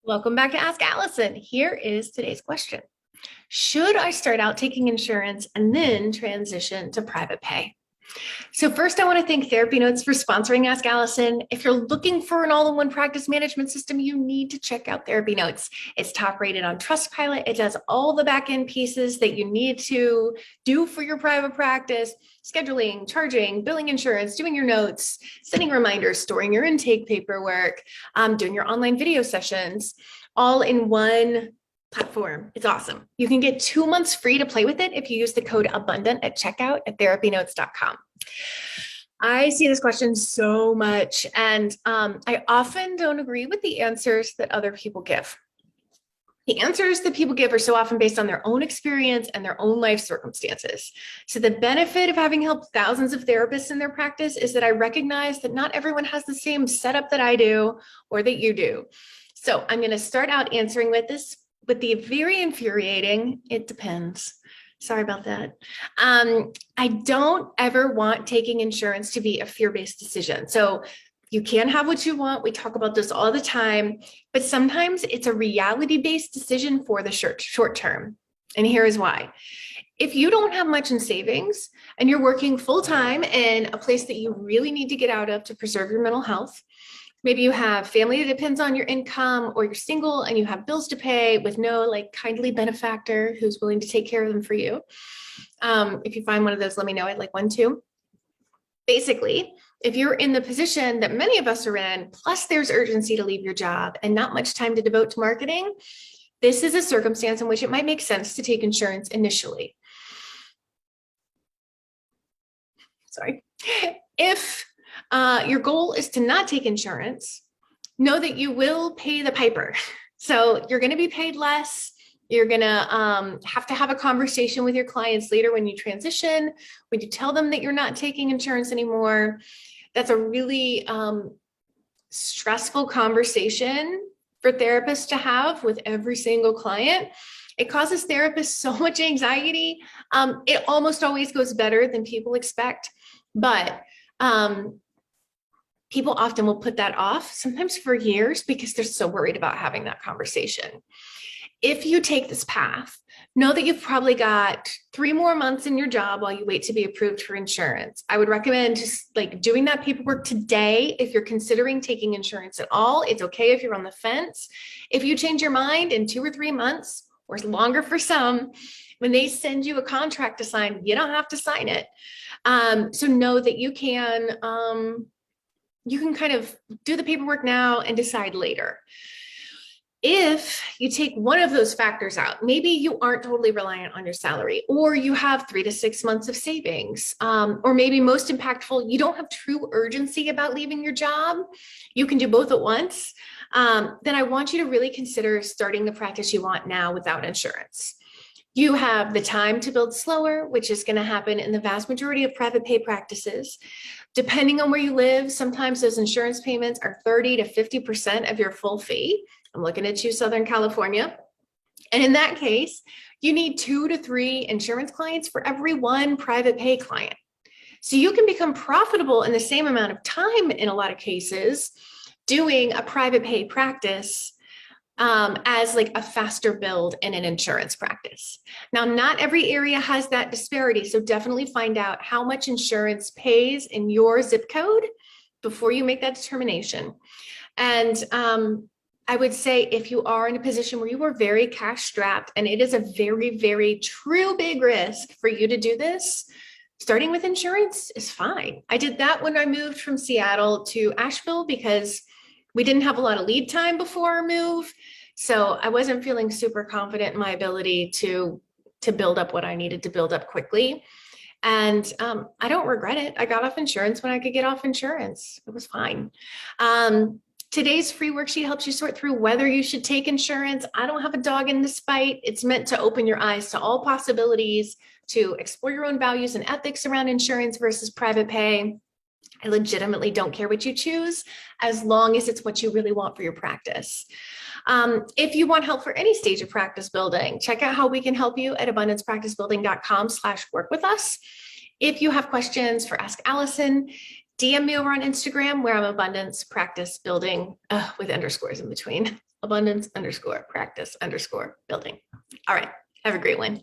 Welcome back to Ask Allison. Here is today's question. Should I start out taking insurance and then transition to private pay? So first, I want to thank TherapyNotes for sponsoring Ask Allison. If you're looking for an all-in-one practice management system, you need to check out TherapyNotes. It's top rated on Trustpilot. It does all the back-end pieces that you need to do for your private practice: scheduling, charging, billing insurance, doing your notes, sending reminders, storing your intake paperwork, doing your online video sessions, all in one platform. It's awesome. You can get 2 months free to play with it if you use the code ABUNDANT at checkout at therapynotes.com. I see this question so much, and I often don't agree with the answers that other people give. The answers that people give are so often based on their own experience and their own life circumstances. So the benefit of having helped thousands of therapists in their practice is that I recognize that not everyone has the same setup that I do or that you do. So I'm going to start out answering with the very infuriating, it depends. Sorry about that. I don't ever want taking insurance to be a fear-based decision. So you can have what you want. We talk about this all the time, but sometimes it's a reality-based decision for the short term. And here is why. If you don't have much in savings and you're working full-time in a place that you really need to get out of to preserve your mental health, maybe you have family that depends on your income, or you're single and you have bills to pay with no kindly benefactor who's willing to take care of them for you. If you find one of those, let me know. I'd like one too. Basically, if you're in the position that many of us are in, plus there's urgency to leave your job and not much time to devote to marketing, this is a circumstance in which it might make sense to take insurance initially. Sorry. If your goal is to not take insurance, know that you will pay the piper. So you're going to be paid less. You're going to have a conversation with your clients later when you transition, when you tell them that you're not taking insurance anymore. That's a really stressful conversation for therapists to have with every single client. It causes therapists so much anxiety. It almost always goes better than people expect, but people often will put that off, sometimes for years, because they're so worried about having that conversation. If you take this path, know that you've probably got 3 more months in your job while you wait to be approved for insurance. I would recommend just doing that paperwork today if you're considering taking insurance at all. It's okay if you're on the fence. If you change your mind in 2 or 3 months, or longer for some, when they send you a contract to sign, you don't have to sign it. So know that you can kind of do the paperwork now and decide later. If you take one of those factors out, maybe you aren't totally reliant on your salary, or you have 3 to 6 months of savings, or maybe most impactful, you don't have true urgency about leaving your job, you can do both at once, then I want you to really consider starting the practice you want now without insurance. You have the time to build slower, which is going to happen in the vast majority of private pay practices. Depending on where you live, sometimes those insurance payments are 30 to 50% of your full fee. I'm looking at you, Southern California. And in that case, you need 2 to 3 insurance clients for every 1 private pay client. So you can become profitable in the same amount of time in a lot of cases doing a private pay practice as a faster build in an insurance practice. Now, not every area has that disparity, so definitely find out how much insurance pays in your zip code before you make that determination. And I would say if you are in a position where you are very cash strapped and it is a very, very true big risk for you to do this, starting with insurance is fine. I did that when I moved from Seattle to Asheville because we didn't have a lot of lead time before our move. So I wasn't feeling super confident in my ability to build up what I needed to build up quickly. And I don't regret it. I got off insurance when I could get off insurance. It was fine. Today's free worksheet helps you sort through whether you should take insurance. I don't have a dog in this fight. It's meant to open your eyes to all possibilities, to explore your own values and ethics around insurance versus private pay. I legitimately don't care what you choose, as long as it's what you really want for your practice. If you want help for any stage of practice building, check out how we can help you at abundancepracticebuilding.com/work with us. If you have questions for Ask Allison, DM me over on Instagram where I'm abundance practice building with underscores in between. Abundance underscore practice underscore building. All right. Have a great one.